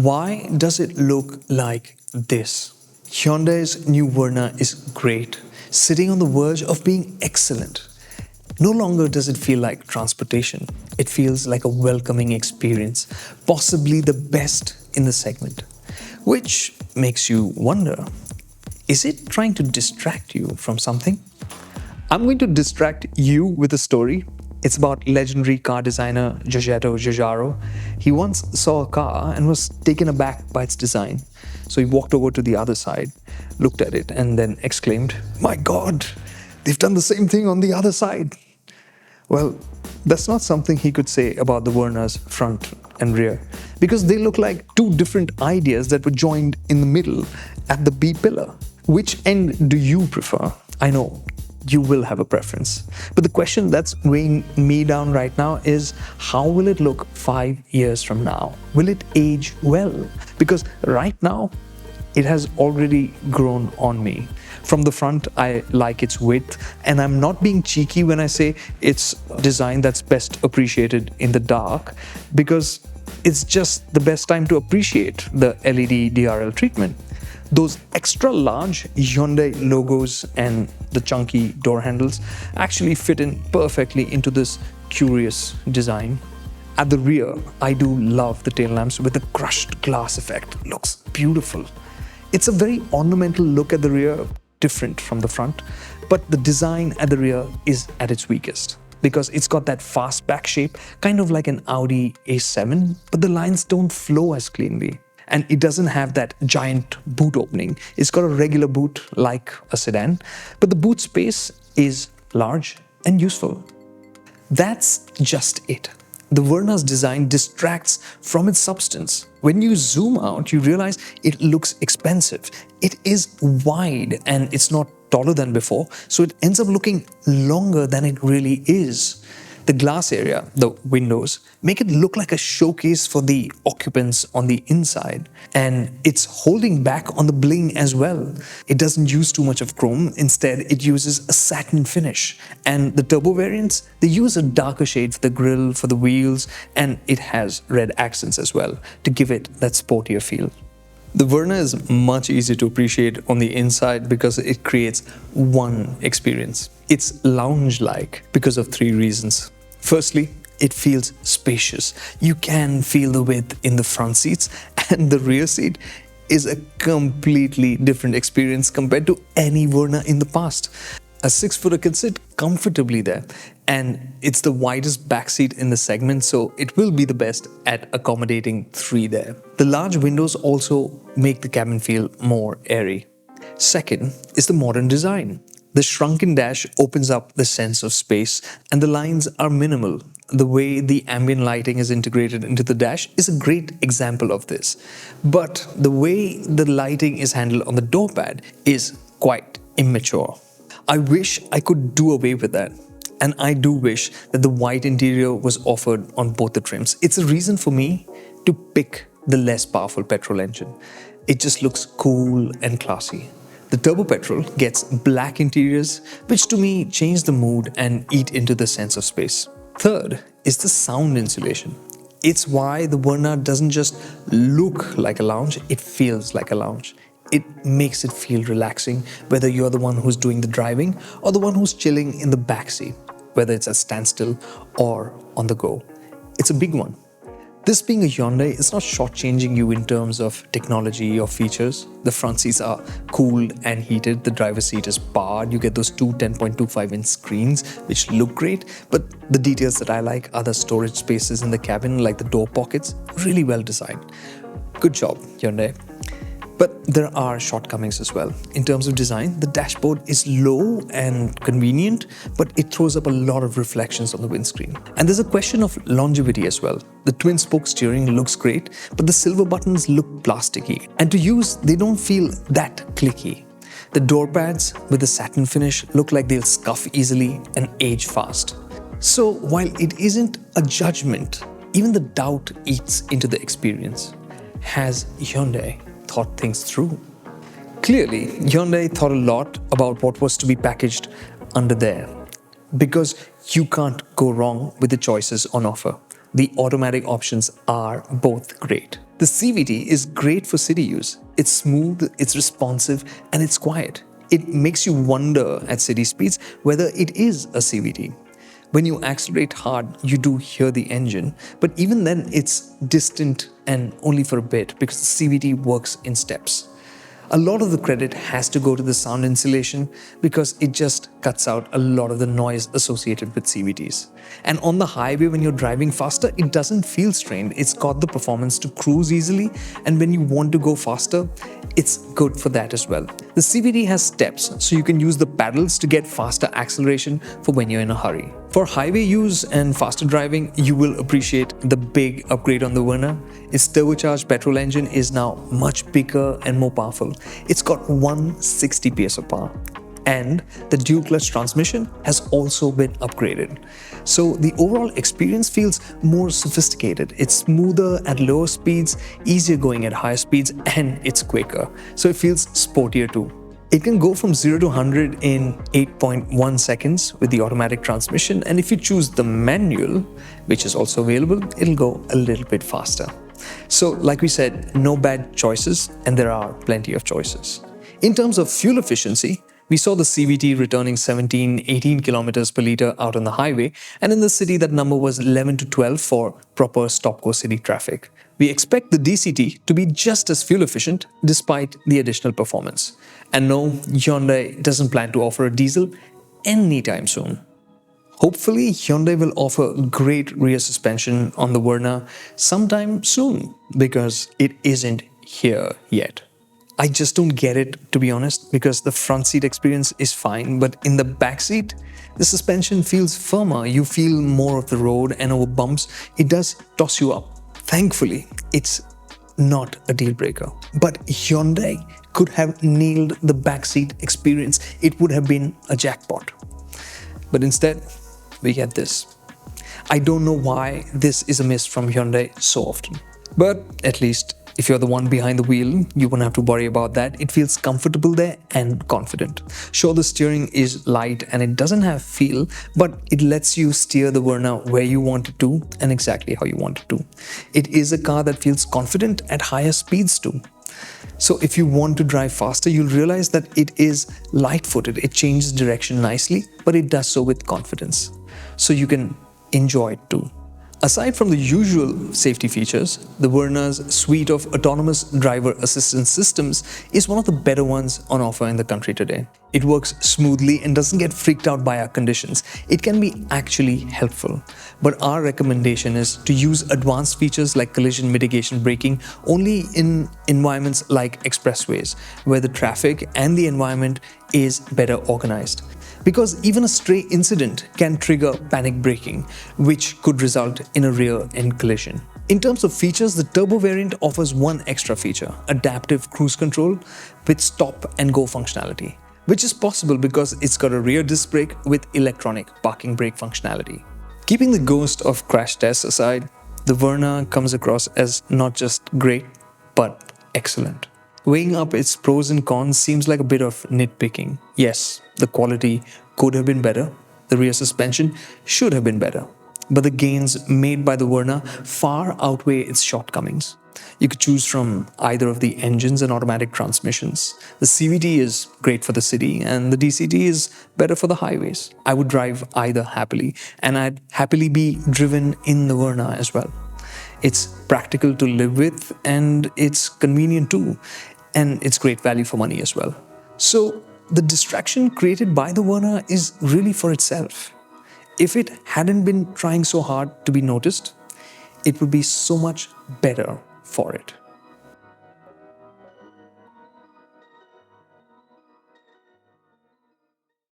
Why does it look like this? Hyundai's new Verna is great, sitting on the verge of being excellent. No longer does it feel like transportation. It feels like a welcoming experience, possibly the best in the segment. Which makes you wonder, is it trying to distract you from something? I'm going to distract you with a story. It's about legendary car designer Giorgetto Giugiaro. He once saw a car and was taken aback by its design. So he walked over to the other side, looked at it, and then exclaimed, "My God, they've done the same thing on the other side." Well, that's not something he could say about the Verna's front and rear, because they look like two different ideas that were joined in the middle at the B pillar. Which end do you prefer? I know you will have a preference. But the question that's weighing me down right now is, how will it look 5 years from now? Will it age well? Because right now, it has already grown on me. From the front, I like its width, and I'm not being cheeky when I say it's design that's best appreciated in the dark, because it's just the best time to appreciate the LED DRL treatment. Those extra large Hyundai logos and the chunky door handles actually fit in perfectly into this curious design. At the rear, I do love the tail lamps with the crushed glass effect. Looks beautiful. It's a very ornamental look at the rear, different from the front, but the design at the rear is at its weakest because it's got that fastback shape, kind of like an Audi A7, but the lines don't flow as cleanly. And it doesn't have that giant boot opening. It's got a regular boot like a sedan, but the boot space is large and useful. That's just it. The Verna's design distracts from its substance. When you zoom out, you realize it looks expensive. It is wide and it's not taller than before, so it ends up looking longer than it really is. The glass area, the windows, make it look like a showcase for the occupants on the inside. And it's holding back on the bling as well. It doesn't use too much of chrome. Instead, it uses a satin finish. And the turbo variants, they use a darker shade for the grille, for the wheels, and it has red accents as well to give it that sportier feel. The Verna is much easier to appreciate on the inside because it creates one experience. It's lounge-like because of 3 reasons. Firstly, it feels spacious. You can feel the width in the front seats, and the rear seat is a completely different experience compared to any Verna in the past. A 6-footer can sit comfortably there, and it's the widest back seat in the segment, so it will be the best at accommodating 3 there. The large windows also make the cabin feel more airy. Second is the modern design. The shrunken dash opens up the sense of space, and the lines are minimal. The way the ambient lighting is integrated into the dash is a great example of this. But the way the lighting is handled on the door pad is quite immature. I wish I could do away with that. And I do wish that the white interior was offered on both the trims. It's a reason for me to pick the less powerful petrol engine. It just looks cool and classy. The Turbo Petrol gets black interiors, which to me change the mood and eat into the sense of space. Third is the sound insulation. It's why the Verna doesn't just look like a lounge, it feels like a lounge. It makes it feel relaxing, whether you're the one who's doing the driving or the one who's chilling in the backseat, whether it's at standstill or on the go. It's a big one. This being a Hyundai, it's not shortchanging you in terms of technology or features. The front seats are cooled and heated. The driver's seat is powered. You get those two 10.25-inch screens, which look great. But the details that I like are the storage spaces in the cabin, like the door pockets, really well designed. Good job, Hyundai. But there are shortcomings as well. In terms of design, the dashboard is low and convenient, but it throws up a lot of reflections on the windscreen. And there's a question of longevity as well. The twin-spoke steering looks great, but the silver buttons look plasticky. And to use, they don't feel that clicky. The door pads with the satin finish look like they'll scuff easily and age fast. So while it isn't a judgment, even the doubt eats into the experience. Has Hyundai thought things through? Clearly, Hyundai thought a lot about what was to be packaged under there, because you can't go wrong with the choices on offer. The automatic options are both great. The CVT is great for city use. It's smooth, it's responsive, and it's quiet. It makes you wonder at city speeds whether it is a CVT. When you accelerate hard, you do hear the engine, but even then it's distant and only for a bit because the CVT works in steps. A lot of the credit has to go to the sound insulation because it just cuts out a lot of the noise associated with CVTs. And on the highway, when you're driving faster, it doesn't feel strained. It's got the performance to cruise easily, and when you want to go faster, it's good for that as well. The CVT has steps, so you can use the pedals to get faster acceleration for when you're in a hurry. For highway use and faster driving, you will appreciate the big upgrade on the Verna. Its turbocharged petrol engine is now much bigger and more powerful. It's got 160 PS of power. And the dual clutch transmission has also been upgraded. So the overall experience feels more sophisticated. It's smoother at lower speeds, easier going at higher speeds, and it's quicker. So it feels sportier too. It can go from 0 to 100 in 8.1 seconds with the automatic transmission, and if you choose the manual, which is also available, it'll go a little bit faster. So like we said, no bad choices, and there are plenty of choices. In terms of fuel efficiency, we saw the CVT returning 17-18 kilometers per liter out on the highway, and in the city that number was 11 to 12 for proper stop-go city traffic. We expect the DCT to be just as fuel efficient despite the additional performance. And no, Hyundai doesn't plan to offer a diesel anytime soon. Hopefully, Hyundai will offer great rear suspension on the Verna sometime soon because it isn't here yet. I just don't get it, to be honest, because the front seat experience is fine, but in the back seat, the suspension feels firmer. You feel more of the road, and over bumps, it does toss you up. Thankfully, it's not a deal breaker. But Hyundai could have nailed the backseat experience. It would have been a jackpot. But instead, we get this. I don't know why this is a miss from Hyundai so often. But at least, if you're the one behind the wheel, you won't have to worry about that. It feels comfortable there and confident. Sure, the steering is light and it doesn't have feel, but it lets you steer the Verna where you want it to and exactly how you want it to. It is a car that feels confident at higher speeds too. So if you want to drive faster, you'll realize that it is light-footed. It changes direction nicely, but it does so with confidence. So you can enjoy it too. Aside from the usual safety features, the Verna's suite of autonomous driver assistance systems is one of the better ones on offer in the country today. It works smoothly and doesn't get freaked out by our conditions. It can be actually helpful. But our recommendation is to use advanced features like collision mitigation braking only in environments like expressways, where the traffic and the environment is better organized. Because even a stray incident can trigger panic braking, which could result in a rear-end collision. In terms of features, the Turbo variant offers one extra feature, adaptive cruise control with stop and go functionality, which is possible because it's got a rear disc brake with electronic parking brake functionality. Keeping the ghost of crash tests aside, the Verna comes across as not just great, but excellent. Weighing up its pros and cons seems like a bit of nitpicking. Yes, the quality could have been better, the rear suspension should have been better, but the gains made by the Verna far outweigh its shortcomings. You could choose from either of the engines and automatic transmissions. The CVT is great for the city and the DCT is better for the highways. I would drive either happily, and I'd happily be driven in the Verna as well. It's practical to live with and it's convenient too. And it's great value for money as well. So the distraction created by the Verna is really for itself. If it hadn't been trying so hard to be noticed, it would be so much better for it.